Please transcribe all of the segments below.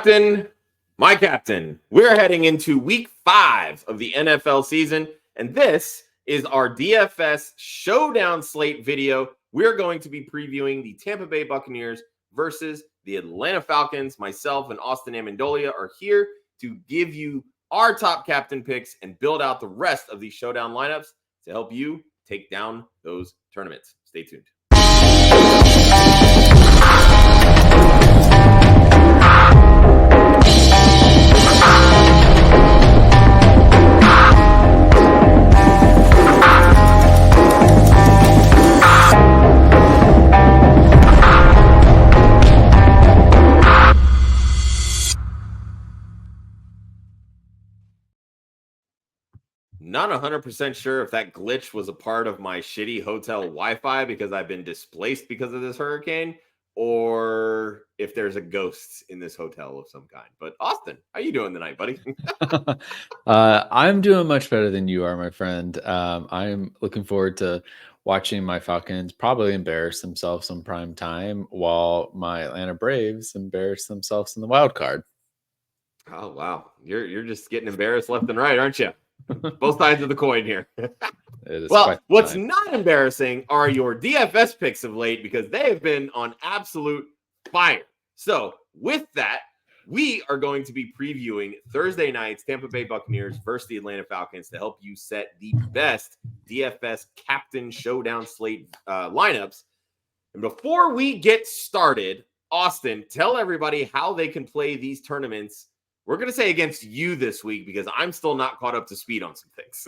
Captain, my captain, we're heading into week 5 of the NFL season, and this is our DFS Showdown slate video. We're going to be previewing the Tampa Bay Buccaneers versus the Atlanta Falcons. Myself and Austin Amandolia are here to give you our top captain picks and build out the rest of these showdown lineups to help you take down those tournaments. Stay tuned. Not 100% sure if that glitch was a part of my shitty hotel Wi-Fi because I've been displaced because of this hurricane, or if there's a ghost in this hotel of some kind. But Austin, how you doing tonight, buddy? I'm doing much better than you are, my friend. I'm looking forward to watching my Falcons probably embarrass themselves in prime time while my Atlanta Braves embarrass themselves in the wild card. Oh, wow. You're just getting embarrassed left and right, aren't you? Both sides of the coin here. Well, what's not embarrassing are your DFS picks of late because they have been on absolute fire. So with that, we are going to be previewing Thursday night's Tampa Bay Buccaneers versus the Atlanta Falcons to help you set the best DFS captain showdown slate lineups. And before we get started, Austin, tell everybody how they can play these tournaments. We're going to say against you this week because I'm still not caught up to speed on some things.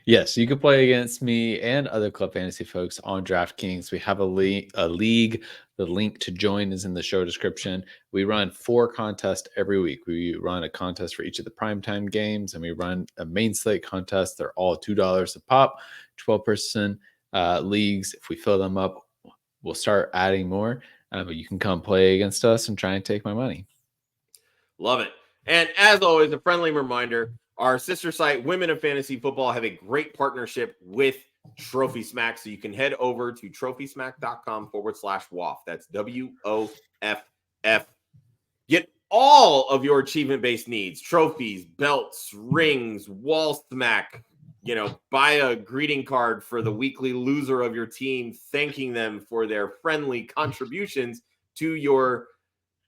Yes, you can play against me and other Club Fantasy folks on DraftKings. We have a league. The link to join is in the show description. We run 4 contests every week. We run a contest for each of the primetime games, and we run a main slate contest. They're all $2 a pop, 12-person leagues. If we fill them up, we'll start adding more. But you can come play against us and try and take my money. Love it. And as always, a friendly reminder, our sister site, Women of Fantasy Football, have a great partnership with Trophy Smack. So you can head over to trophysmack.com/WOF. That's WOFF. Get all of your achievement-based needs, trophies, belts, rings, wall smack, buy a greeting card for the weekly loser of your team, thanking them for their friendly contributions to your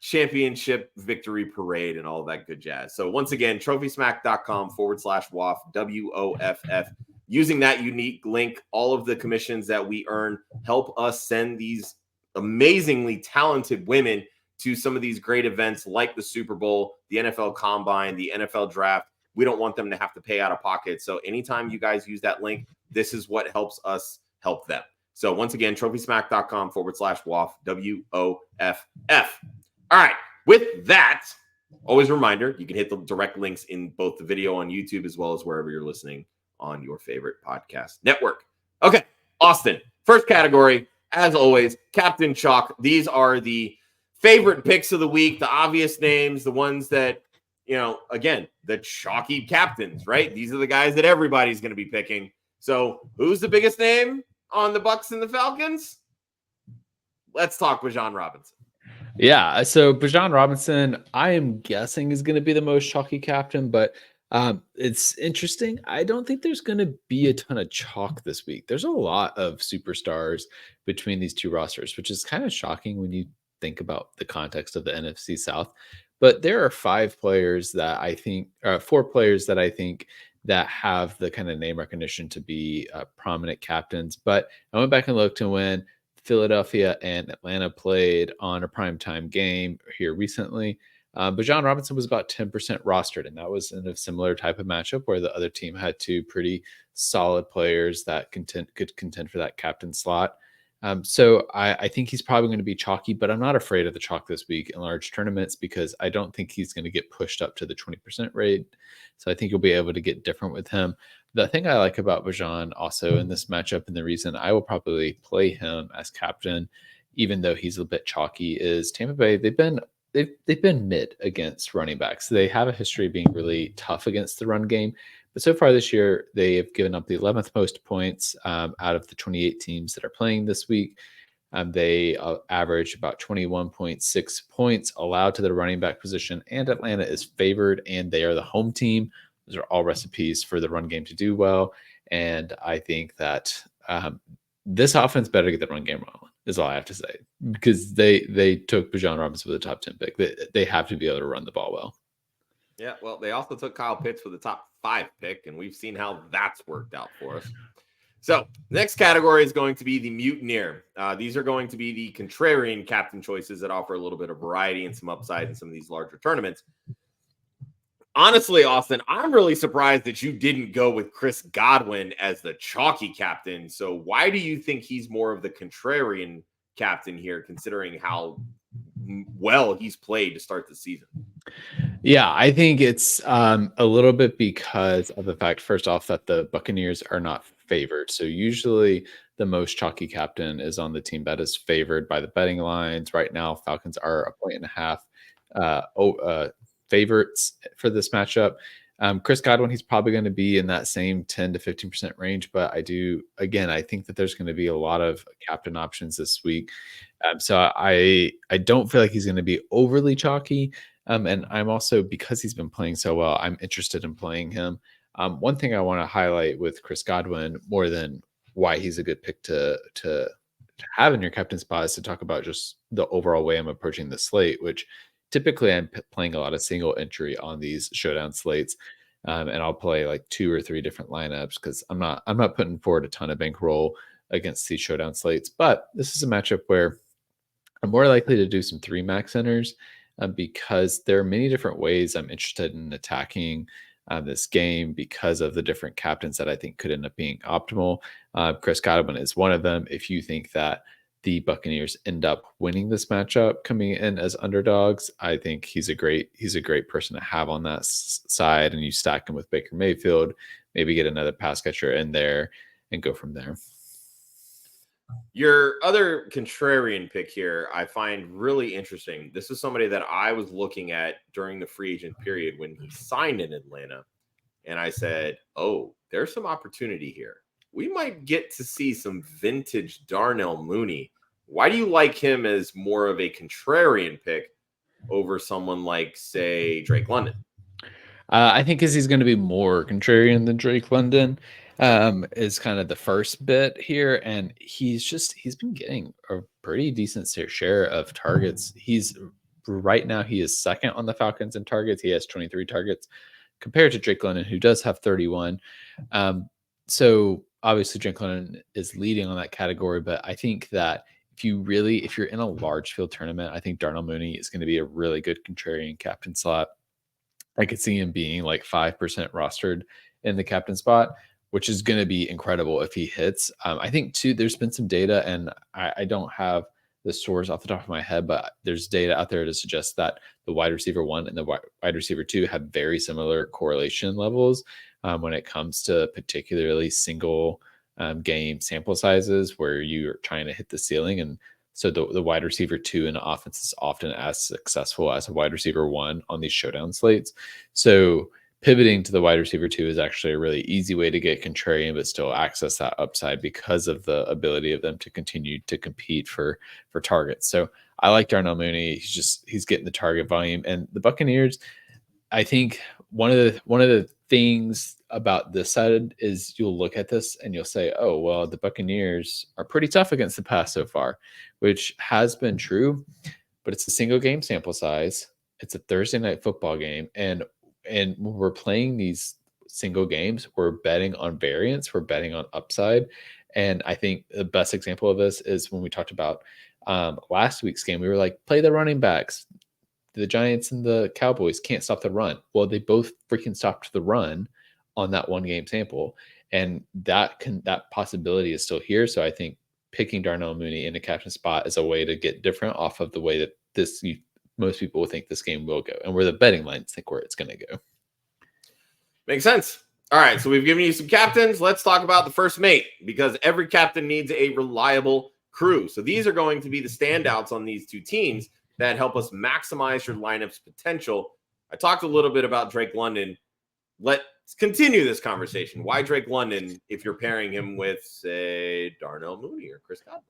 championship victory parade and all that good jazz. So once again, trophysmack.com/WOF, WOFF. Using that unique link, all of the commissions that we earn help us send these amazingly talented women to some of these great events like the Super Bowl, the NFL Combine, the NFL Draft. We don't want them to have to pay out of pocket. So anytime you guys use that link, this is what helps us help them. So once again, trophysmack.com/WOF, WOFF. All right, with that, always a reminder, you can hit the direct links in both the video on YouTube as well as wherever you're listening on your favorite podcast network. Okay, Austin, first category, as always, Captain Chalk. These are the favorite picks of the week, the obvious names, the ones that, again, the chalky captains, right? These are the guys that everybody's going to be picking. So who's the biggest name on the Bucs and the Falcons? Let's talk Bijan Robinson. Yeah, so Bijan Robinson, I am guessing is going to be the most chalky captain, but it's interesting. I don't think there's going to be a ton of chalk this week. There's a lot of superstars between these two rosters, which is kind of shocking when you think about the context of the NFC South. But there are 4 players that I think that have the kind of name recognition to be prominent captains. But I went back and looked, and when Philadelphia and Atlanta played on a primetime game here recently, Bijan Robinson was about 10% rostered, and that was in a similar type of matchup where the other team had 2 pretty solid players that could contend for that captain slot. So I think he's probably going to be chalky, but I'm not afraid of the chalk this week in large tournaments because I don't think he's going to get pushed up to the 20% rate. So I think you'll be able to get different with him. The thing I like about Bijan also in this matchup, and the reason I will probably play him as captain, even though he's a bit chalky, is Tampa Bay. They've been mid against running backs. They have a history of being really tough against the run game. But so far this year, they have given up the 11th most points out of the 28 teams that are playing this week. They average about 21.6 points allowed to the running back position, and Atlanta is favored, and they are the home team. Those are all recipes for the run game to do well. And I think that this offense better get the run game rolling, is all I have to say, because they took Bijan Robinson with a top 10 pick. They have to be able to run the ball well. Yeah, well, they also took Kyle Pitts with a top 5 pick, and we've seen how that's worked out for us. So next category is going to be the mutineer. These are going to be the contrarian captain choices that offer a little bit of variety and some upside in some of these larger tournaments. Honestly, Austin, I'm really surprised that you didn't go with Chris Godwin as the chalky captain. So why do you think he's more of the contrarian captain here, considering how well he's played to start the season? Yeah, I think it's a little bit because of the fact, first off, that the Buccaneers are not favored. So usually the most chalky captain is on the team that is favored by the betting lines. Right now, Falcons are 1.5 favorites for this matchup. Chris Godwin, he's probably going to be in that same 10 to 15% range, but I think that there's going to be a lot of captain options this week. So I don't feel like he's going to be overly chalky. And I'm also, because he's been playing so well, I'm interested in playing him. One thing I want to highlight with Chris Godwin, more than why he's a good pick to have in your captain spot, is to talk about just the overall way I'm approaching the slate, which typically I'm playing a lot of single entry on these showdown slates. And I'll play like 2 or 3 different lineups because I'm not putting forward a ton of bankroll against these showdown slates. But this is a matchup where I'm more likely to do some 3 max centers because there are many different ways I'm interested in attacking this game because of the different captains that I think could end up being optimal. Chris Godwin is one of them. If you think that the Buccaneers end up winning this matchup coming in as underdogs, I think he's a great person to have on that side, and you stack him with Baker Mayfield, maybe get another pass catcher in there and go from there. Your other contrarian pick here, I find really interesting. This is somebody that I was looking at during the free agent period when he signed in Atlanta. And I said, oh, there's some opportunity here. We might get to see some vintage Darnell Mooney. Why do you like him as more of a contrarian pick over someone like, say, Drake London? I think because he's going to be more contrarian than Drake London is kind of the first bit here. And he's been getting a pretty decent share of targets. Right now, he is second on the Falcons in targets. He has 23 targets compared to Drake London, who does have 31. So obviously Drake London is leading on that category, but I think that if you're in a large field tournament, I think Darnell Mooney is going to be a really good contrarian captain slot. I could see him being like 5% rostered in the captain spot, which is going to be incredible if he hits. I think too, there's been some data, and I don't have the source off the top of my head, but there's data out there to suggest that the wide receiver 1 and the wide receiver 2 have very similar correlation levels when it comes to particularly single game sample sizes where you're trying to hit the ceiling. And so the wide receiver 2 in the offense is often as successful as a wide receiver 1 on these showdown slates. So pivoting to the wide receiver 2 is actually a really easy way to get contrarian, but still access that upside because of the ability of them to continue to compete for targets. So I like Darnell Mooney. He's getting the target volume, and the Buccaneers, I think one of the things about this side is you'll look at this and you'll say, oh, well, the Buccaneers are pretty tough against the pass so far, which has been true, but it's a single game sample size. It's a Thursday night football game. And when we're playing these single games, we're betting on variance, we're betting on upside. And I think the best example of this is when we talked about last week's game. We were like, play the running backs. The Giants and the Cowboys can't stop the run. Well, they both freaking stopped the run on that one game sample. And that possibility is still here. So I think picking Darnell Mooney in a captain spot is a way to get different off of the way that most people will think this game will go, and where the betting lines think where it's going to go. Makes sense. All right, so we've given you some captains. Let's talk about the first mate, because every captain needs a reliable crew. So these are going to be the standouts on these two teams that help us maximize your lineup's potential. I talked a little bit about Drake London. Let's continue this conversation. Why Drake London if you're pairing him with, say, Darnell Mooney or Chris Godwin?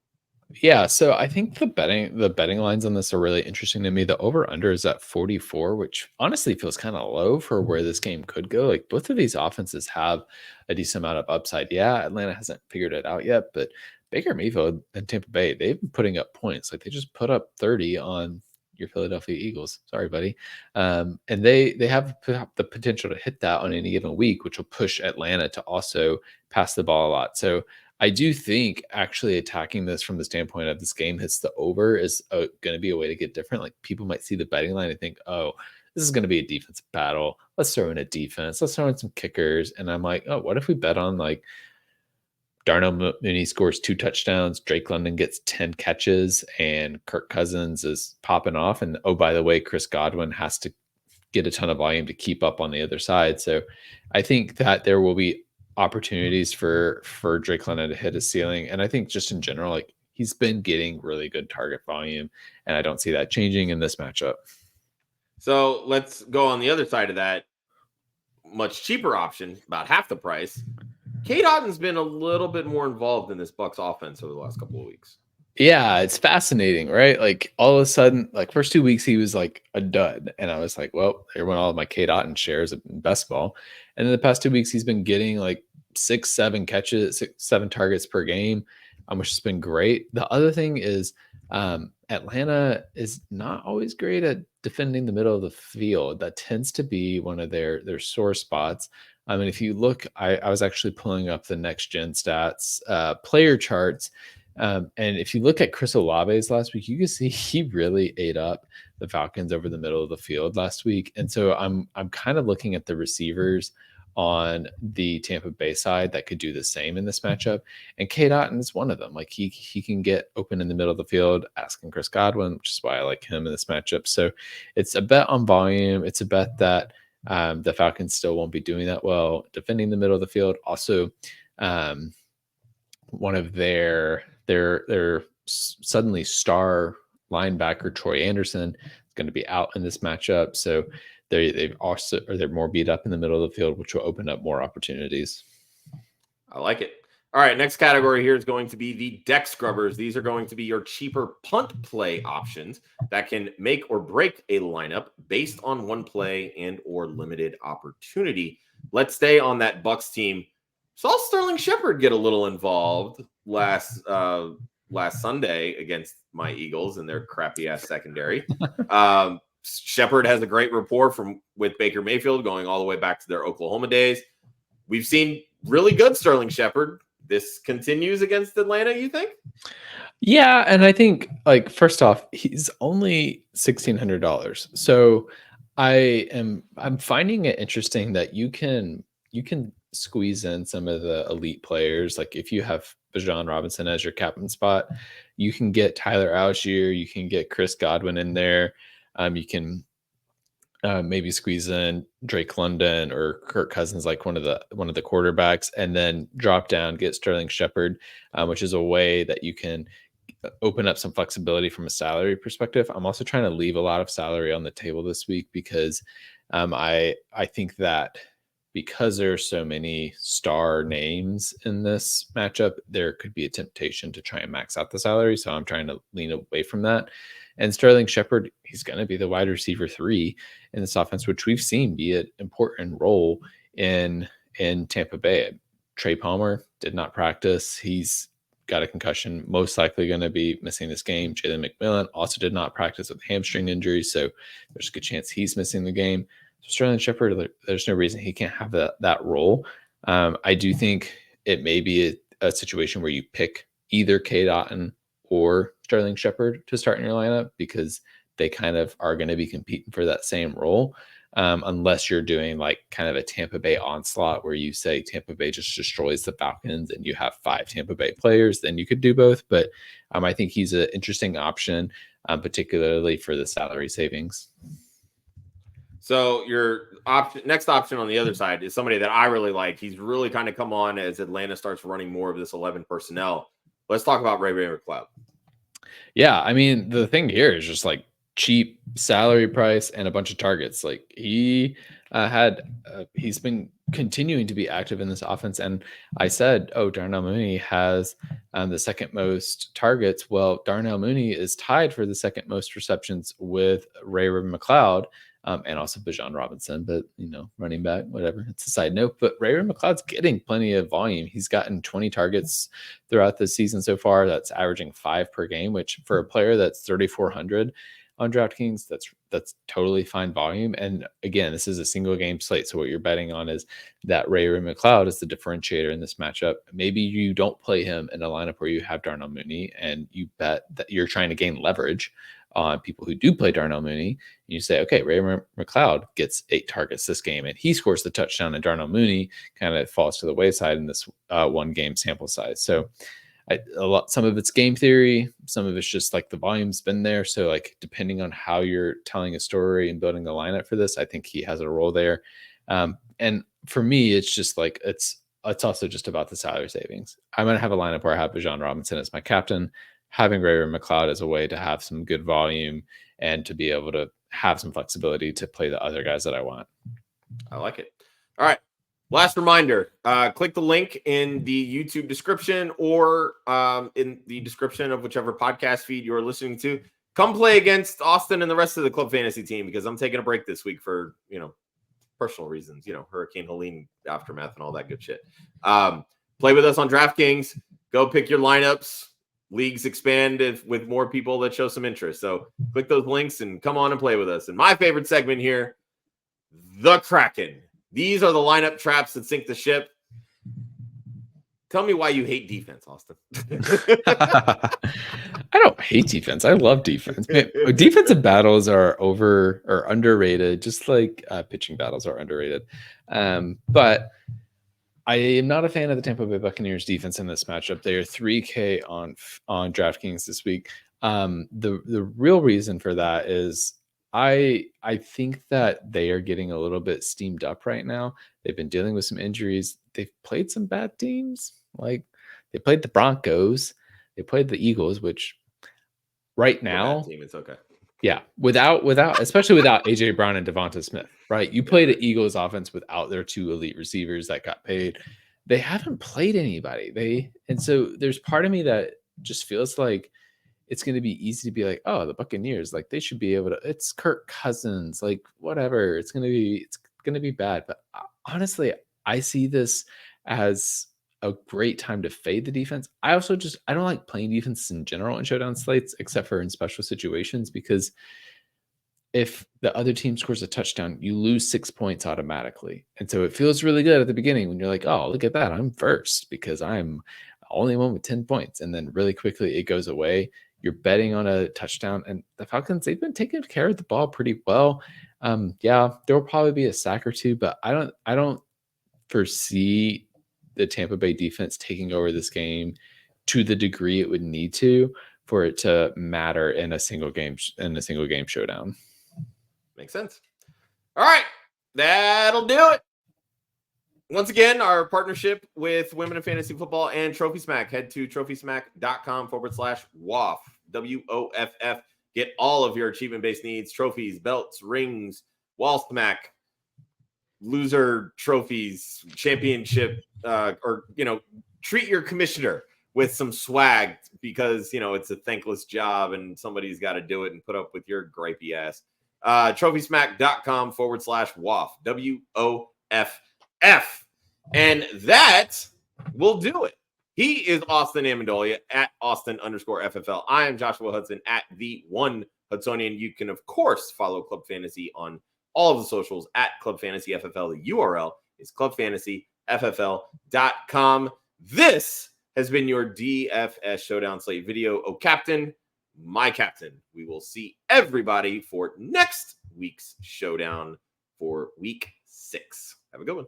Yeah, so I think the betting lines on this are really interesting to me. The over under is at 44, which honestly feels kind of low for where this game could go. Like both of these offenses have a decent amount of upside. Yeah, Atlanta hasn't figured it out yet, but Baker Mayfield and Tampa Bay, they've been putting up points. Like they just put up 30 on your Philadelphia Eagles. Sorry, buddy. And they have the potential to hit that on any given week, which will push Atlanta to also pass the ball a lot. So I do think actually attacking this from the standpoint of this game hits the over is going to be a way to get different. Like people might see the betting line and think, oh, this is going to be a defensive battle. Let's throw in a defense. Let's throw in some kickers. And I'm like, oh, what if we bet on like Darnell Mooney scores 2 touchdowns, Drake London gets 10 catches, and Kirk Cousins is popping off. And oh, by the way, Chris Godwin has to get a ton of volume to keep up on the other side. So I think that there will be opportunities for Drake London to hit his ceiling. And I think just in general, like he's been getting really good target volume, and I don't see that changing in this matchup. So let's go on the other side of that. Much cheaper option, about half the price. Cade Otton's been a little bit more involved in this Bucs offense over the last couple of weeks. Yeah, it's fascinating, right? Like all of a sudden, like first 2 weeks, he was like a dud. And I was like, well, there went all of my Cade Otton shares in best ball. And then the past 2 weeks, he's been getting like 6-7 catches, 6-7 targets per game, which has been great. The other thing is Atlanta is not always great at defending the middle of the field. That tends to be one of their sore spots. I mean, if you look, I was actually pulling up the next gen stats player charts. And if you look at Chris Olave's last week, you can see he really ate up the Falcons over the middle of the field last week. And so I'm kind of looking at the receivers on the Tampa Bay side that could do the same in this matchup. And Cade Otton is one of them. Like he can get open in the middle of the field, asking Chris Godwin, which is why I like him in this matchup. So it's a bet on volume. It's a bet that the Falcons still won't be doing that well defending the middle of the field. Also, one of their suddenly star linebacker Troy Anderson is going to be out in this matchup, so they're more beat up in the middle of the field, which will open up more opportunities. I like it. All right, next category here is going to be the deck scrubbers. These are going to be your cheaper punt play options that can make or break a lineup based on one play and or limited opportunity. Let's stay on that Bucs team. Saw Sterling Shepard get a little involved last Sunday against my Eagles and their crappy ass secondary. Shepard has a great rapport with Baker Mayfield going all the way back to their Oklahoma days. We've seen really good Sterling Shepard. This continues against Atlanta, you think? Yeah, and I think like first off, he's only $1,600. So I'm finding it interesting that you can squeeze in some of the elite players. Like if you have Bijan Robinson as your captain spot, you can get Tyler Algier, you can get Chris Godwin in there. You can maybe squeeze in Drake London or Kirk Cousins, like one of the quarterbacks, and then drop down, get Sterling Shepard, which is a way that you can open up some flexibility from a salary perspective. I'm also trying to leave a lot of salary on the table this week because I think that because there are so many star names in this matchup, there could be a temptation to try and max out the salary. So I'm trying to lean away from that. And Sterling Shepard, he's going to be the wide receiver 3 in this offense, which we've seen be an important role in Tampa Bay. Trey Palmer did not practice. He's got a concussion, most likely going to be missing this game. Jalen McMillan also did not practice with hamstring injury, so there's a good chance he's missing the game. So Sterling Shepard, there's no reason he can't have that role. I do think it may be a situation where you pick either Cade Otton or Sterling Shepard to start in your lineup because they kind of are going to be competing for that same role. Unless you're doing like kind of a Tampa Bay onslaught where you say Tampa Bay just destroys the Falcons and you have 5 Tampa Bay players, then you could do both. But I think he's an interesting option, particularly for the salary savings. So your next option on the other side is somebody that I really like. He's really kind of come on as Atlanta starts running more of this 11 personnel. Let's talk about Ray McCloud. Yeah, I mean, the thing here is just like cheap salary price and a bunch of targets. Like he's been continuing to be active in this offense. And I said, oh, Darnell Mooney has the second most targets. Well, Darnell Mooney is tied for the second most receptions with Ray McCloud. And also Bijan Robinson, but running back, whatever. It's a side note. But Ray McCloud's getting plenty of volume. He's gotten 20 targets throughout the season so far. That's averaging 5 per game, which for a player that's 3,400 on DraftKings, that's totally fine volume. And again, this is a single game slate. So what you're betting on is that Ray McCloud is the differentiator in this matchup. Maybe you don't play him in a lineup where you have Darnell Mooney and you bet that you're trying to gain leverage on people who do play Darnell Mooney. You say, okay, Ray McCloud gets 8 targets this game and he scores the touchdown, and Darnell Mooney kind of falls to the wayside in this one game sample size. So some of it's game theory, some of it's just like the volume's been there. So like depending on how you're telling a story and building the lineup for this, I think he has a role there. And for me, it's just like it's also just about the salary savings. I'm going to have a lineup where I have Bijan Robinson as my captain, having Ray McCloud as a way to have some good volume and to be able to have some flexibility to play the other guys that I want. I like it. All right. Last reminder, click the link in the YouTube description or in the description of whichever podcast feed you're listening to. Come play against Austin and the rest of the Club Fantasy team, because I'm taking a break this week for, personal reasons, Hurricane Helene aftermath and all that good shit. Play with us on DraftKings. Go pick your lineups. Leagues expand with more people that show some interest. So click those links and come on and play with us. And my favorite segment here, the Kraken. These are the lineup traps that sink the ship. Tell me why you hate defense, Austin. I don't hate defense. I love defense. Man, defensive battles are underrated, just like pitching battles are underrated. But I am not a fan of the Tampa Bay Buccaneers defense in this matchup. They are 3K on DraftKings this week. The real reason for that is I think that they are getting a little bit steamed up right now. They've been dealing with some injuries. They've played some bad teams. Like they played the Broncos. They played the Eagles, which right now, team, it's okay. Yeah, without especially without AJ Brown and Devonta Smith, right? You played an Eagles offense without their 2 elite receivers that got paid. They haven't played anybody. And so there's part of me that just feels like it's going to be easy to be like, oh, the Buccaneers, like they should be able to. It's Kirk Cousins, like whatever. It's going to be bad. But honestly, I see this as a great time to fade the defense. I don't like playing defense in general in showdown slates, except for in special situations, because if the other team scores a touchdown, you lose 6 points automatically. And so it feels really good at the beginning when you're like, oh, look at that, I'm first because I'm only one with 10 points. And then really quickly it goes away. You're betting on a touchdown, and the Falcons, they've been taking care of the ball pretty well. Yeah, there will probably be a sack or two, but I don't foresee the Tampa Bay defense taking over this game to the degree it would need to for it to matter in a single game showdown. Makes sense. All right, that'll do it. Once again, our partnership with Women in Fantasy Football and Trophy Smack. Head to trophysmack.com/WOFF. WOFF. Get all of your achievement-based needs: trophies, belts, rings, wall smack, loser trophies, championship, or treat your commissioner with some swag, because it's a thankless job and somebody's got to do it and put up with your gripey ass. Trophysmack.com/WOFF. WOFF. And that will do it. He is Austin Amandolia at Austin_FFL. I am Joshua Hudson at the one Hudsonian. You can, of course, follow Club Fantasy on all of the socials at Club Fantasy FFL. The URL is clubfantasyffl.com. This has been your DFS Showdown Slate video. Oh, Captain, my captain. We will see everybody for next week's showdown for week 6. Have a good one.